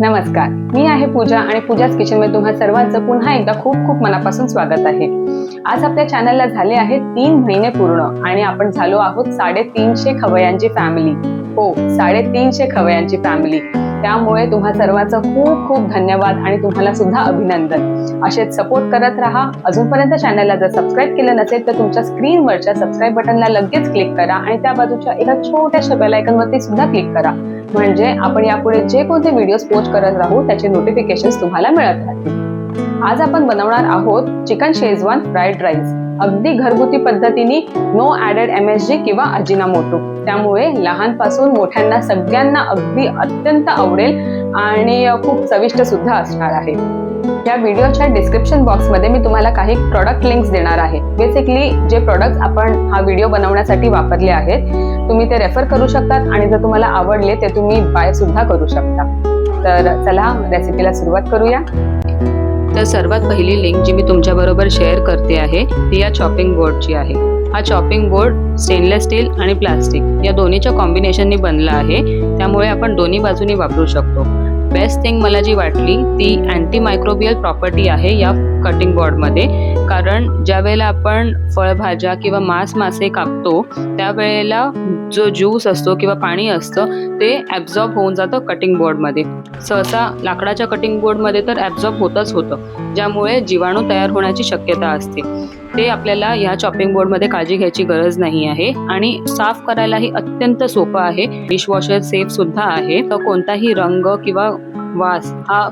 नमस्कार, मी आहे पूजा आणि पूजाच किचनमध्ये तुम्हा सर्वांचं पुन्हा एकदा खूप खूप मनापासून स्वागत आहे। आज आपल्या चॅनलला झाले आहेत 3 महिने पूर्ण आणि आपण झालो आहोत 350 खवयांची फॅमिली। हो, 350 खवयांची फॅमिली। त्यामुळे तुम्हा सर्वांचं खूप खूप धन्यवाद आणि तुम्हाला सुद्धा अभिनंदन। असेच सपोर्ट करत राहा। अजूनपर्यंत चॅनलला जर सबस्क्राइब केलं नसेल तर तुमच्या स्क्रीनवरच्या सबस्क्राइब बटनला लगेच क्लिक करा आणि त्या बाजूच्या एका छोट्याशा बेल आयकॉनवरती सुद्धा क्लिक करा, म्हणजे आपण यापुढे जे कोणते व्हिडिओज पोस्ट करत राहू त्याचे नोटिफिकेशन्स तुम्हाला मिळत राहतील। आज आपण बनवणार आहोत चिकन शेजवान फ्राइड राईस, अगदी घरगुती पद्धतीने, नो ऍडेड MSG किंवा अजिनामोटो। त्यामुळे लहानपासून मोठ्यांना सगळ्यांना अगदी अत्यंत आवडेल आणि खूप चविष्ट सुद्धा असणार आहे। या व्हिडिओच्या डिस्क्रिप्शन बॉक्समध्ये मी तुम्हाला काही प्रोडक्ट लिंक्स देणार आहे। बेसिकली जे प्रोडक्ट्स आपण हा व्हिडिओ बनवण्यासाठी वापरले आहेत तुम्ही ते रेफर करू शकतात आणि जर तुम्हाला आवडले ते तुम्ही बाय सुद्धा करू शकता। तर चला रेसिपीला सुरुवात करूया। तर सर्वात पहिली लिंक जी मी तुमच्या बरोबर शेअर करते आहे ती या चॉपिंग बोर्डची आहे। हा चॉपिंग बोर्ड स्टेनलेस स्टील आणि प्लास्टिक या दोन्हीच्या कॉम्बिनेशननी बनला आहे, त्यामुळे आपण दोन्ही बाजूनी वापरू शकतो। बेस्ट थिंग मला जी वाटली ती अँटी मायक्रोबियल प्रॉपर्टी आहे या कटिंग बोर्डमध्ये, कारण ज्या वेळेला आपण फळभाज्या किंवा मासे कापतो त्यावेळेला जो ज्यूस असतो किंवा पाणी असतं ते ॲब्झॉर्ब होऊन जातं कटिंग बोर्डमध्ये। सहसा लाकडाच्या कटिंग बोर्डमध्ये तर ॲब्झॉर्ब होतच होतं, ज्यामुळे जीवाणू तयार होण्याची शक्यता असते। ते आपल्याला ह्या चॉपिंग बोर्डमध्ये काळजी घ्यायची गरज नाही आहे आणि साफ करायलाही अत्यंत सोपं आहे। डिशवॉशर सेफ सुद्धा आहे, तर कोणताही रंग किंवा वास हा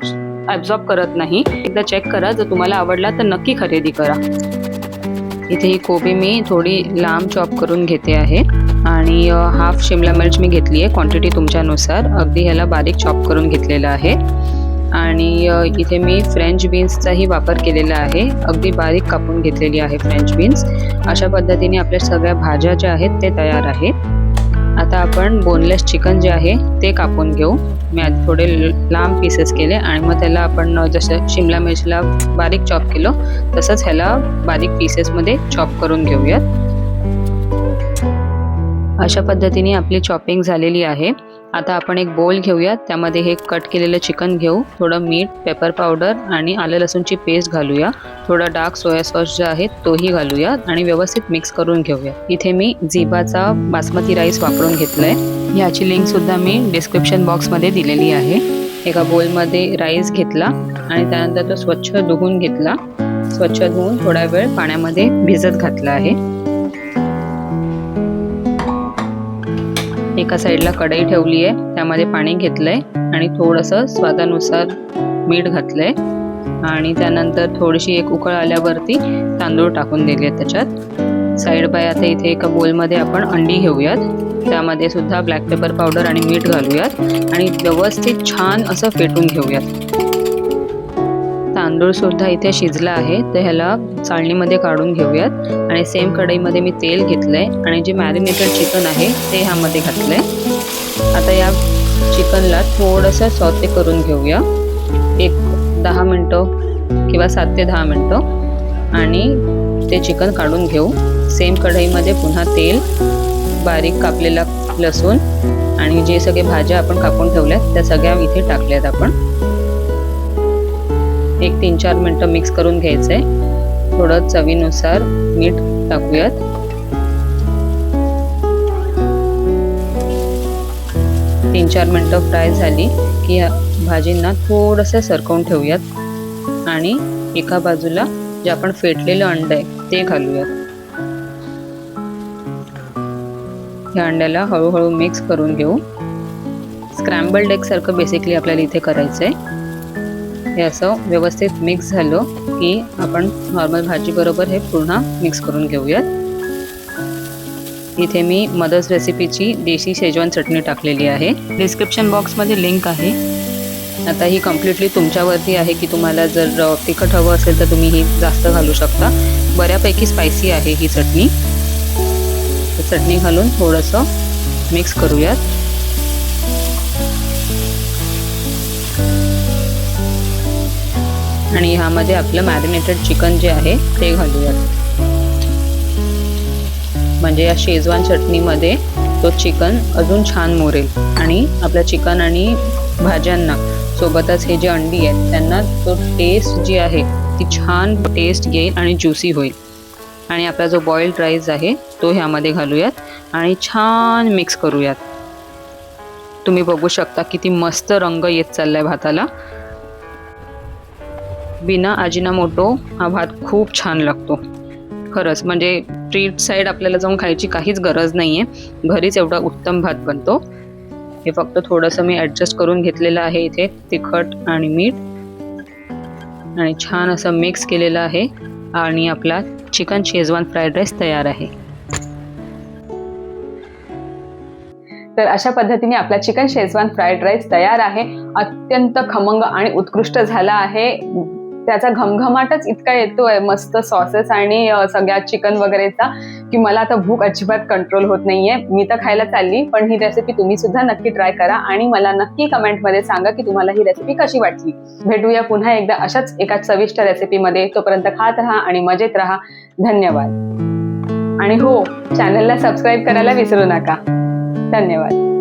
ॲब्झॉर्ब करत नाही। एकदा चेक करा, जर तुम्हाला आवडला तर नक्की खरेदी करा। इथे ही कोबी मी थोडी लांब चॉप करून घेते आहे आणि हाफ शिमला मिर्च मी घेतली आहे, क्वांटिटी तुमच्यानुसार। अगदी ह्याला बारीक चॉप करून घेतलेला आहे आणि इथे मी फ्रेंच बीन्सचाही वापर केलेला आहे, अगदी बारीक कापून घेतलेली आहे फ्रेंच बीन्स। अशा पद्धतीने आपल्या सगळ्या भाज्या ज्या आहेत ते तयार आहेत। आता आपण बोनलेस चिकन जे आहे ते कापून घेऊ। मी आधी थोडे लांब पीसेस केले आणि मग त्याला आपण जसं शिमला मिरचीला बारीक चॉप केलं तसंच ह्याला बारीक पीसेसमध्ये चॉप करून घेऊयात। अशा पद्धतीने आपली चॉपिंग झालेली आहे। आता आपण एक बोल घेऊयात, त्यामध्ये हे कट केलेलं चिकन घेऊ, थोडं मीठ, पेपर पावडर आणि आलं लसूणची पेस्ट घालूया, थोडा डार्क सोया सॉस जो आहे तोही घालूया आणि व्यवस्थित मिक्स करून घेऊया। इथे मी झिबाचा बासमती राईस वापरून घेतलाय, ह्याची लिंक सुद्धा मी डिस्क्रिप्शन बॉक्समध्ये दिलेली आहे। एका बोलमध्ये राईस घेतला आणि त्यानंतर तो स्वच्छ धुवून घेतला, स्वच्छ धुवून थोडा वेळ पाण्यामध्ये भिजत घातला आहे। एका साईडला कढई ठेवली आहे, त्यामध्ये पाणी घेतलंय आणि थोडंसं स्वादानुसार मीठ घातलंय आणि त्यानंतर थोडीशी एक उकळ आल्यावरती तांदूळ टाकून दिले त्याच्यात। साईड बाय आता इथे एका बोलमध्ये आपण अंडी घेऊयात, त्यामध्ये सुद्धा ब्लॅक पेपर पावडर आणि मीठ घालूयात आणि व्यवस्थित छान असं फेटून घेऊयात। तांदूळ सुद्धा इथे शिजला आहे, तर ह्याला चाळणीमध्ये काढून घेऊयात आणि सेम कढईमध्ये मी तेल घेतलंय आणि जे मॅरिनेटेड चिकन आहे ते ह्यामध्ये घातलंय। आता या चिकनला थोडंसं सॉते करून घेऊया, एक 10 मिनटं किंवा 7 ते 10 मिनटं आणि ते चिकन काढून घेऊ। सेम कढईमध्ये पुन्हा तेल, बारीक कापलेला लसूण आणि जे सगळे भाज्या आपण कापून ठेवल्यात त्या सगळ्या इथे टाकल्यात आपण। एक 3-4 मिनटं मिक्स करून घ्यायचंय, थोडं चवीनुसार मीठ टाकूयात। तीन 4 मिनटं फ्राय झाली की या भाजींना थोडंसं सरकवून ठेवूयात आणि एका बाजूला जे आपण फेटलेलं अंड आहे ते घालूयात। या अंड्याला हळूहळू मिक्स करून घेऊ। स्क्रॅम्बल्ड एग सारखं बेसिकली आपल्याला इथे करायचंय। हे असं व्यवस्थित मिक्स झालं की आपण नॉर्मल भाजी बरोबर हे पुन्हा मिक्स करून घेऊयात। इथे मी मदर्स रेसिपीची देशी शेजवान चटणी टाकलेली आहे, डिस्क्रिप्शन बॉक्समध्ये लिंक आहे। आता ही कम्प्लिटली तुमच्यावरती आहे की तुम्हाला जर तिखट हवं असेल तर तुम्ही ही जास्त घालू शकता। बऱ्यापैकी स्पायसी आहे ही चटणी। चटणी घालून थोडंसं मिक्स करूयात। आणि ह्यामध्ये आपलं मॅरिनेटेड चिकन जे आहे ते घालूयात, म्हणजे या शेजवान चटणीमध्ये तो चिकन अजून छान मोरेल आणि आपल्या चिकन आणि भाज्यांना सोबतच हे जे अंडी आहेत त्यांना तो टेस्ट जी आहे ती छान टेस्ट येईल आणि ज्युसी होईल. आणि आपला जो बॉइल्ड राईस आहे तो ह्यामध्ये घालूयात आणि छान मिक्स करूयात. तुम्ही बघू शकता किती मस्त रंग येत चाललाय भाताला. बिना अजिनामोटो हा भात खूप छान लागतो खरंच. म्हणजे स्ट्रीट साईड आपल्याला जाऊन खायची काहीच गरज नाहीये, घरीच एवढा उत्तम भात बनतो. हे फक्त थोडंसं मी ॲडजस्ट करून घेतलेलं आहे इथे तिखट आणि मीठ आणि छान असं मिक्स केलेलं आहे. आणि आपला चिकन शेजवान फ्राईड राईस तयार आहे. तर अशा पद्धतीने आपला चिकन शेजवान फ्राईड राईस तयार आहे. अत्यंत खमंग आणि उत्कृष्ट झाला आहे. त्याचा घमघमाटच इतका येतोय मस्त सॉसेस आणि सगळ्या चिकन वगैरेचा की मला आता भूक अजिबात कंट्रोल होत नाहीये. मी तर खायला चालली, पण ही रेसिपी तुम्ही सुद्धा नक्की ट्राय करा आणि मला नक्की कमेंटमध्ये सांगा की तुम्हाला ही रेसिपी कशी वाटली. भेटूया पुन्हा एकदा अशाच एका चविष्ट रेसिपीमध्ये. तोपर्यंत खात राहा आणि मजेत राहा. धन्यवाद. आणि हो, चॅनलला सबस्क्राईब करायला विसरू नका. धन्यवाद.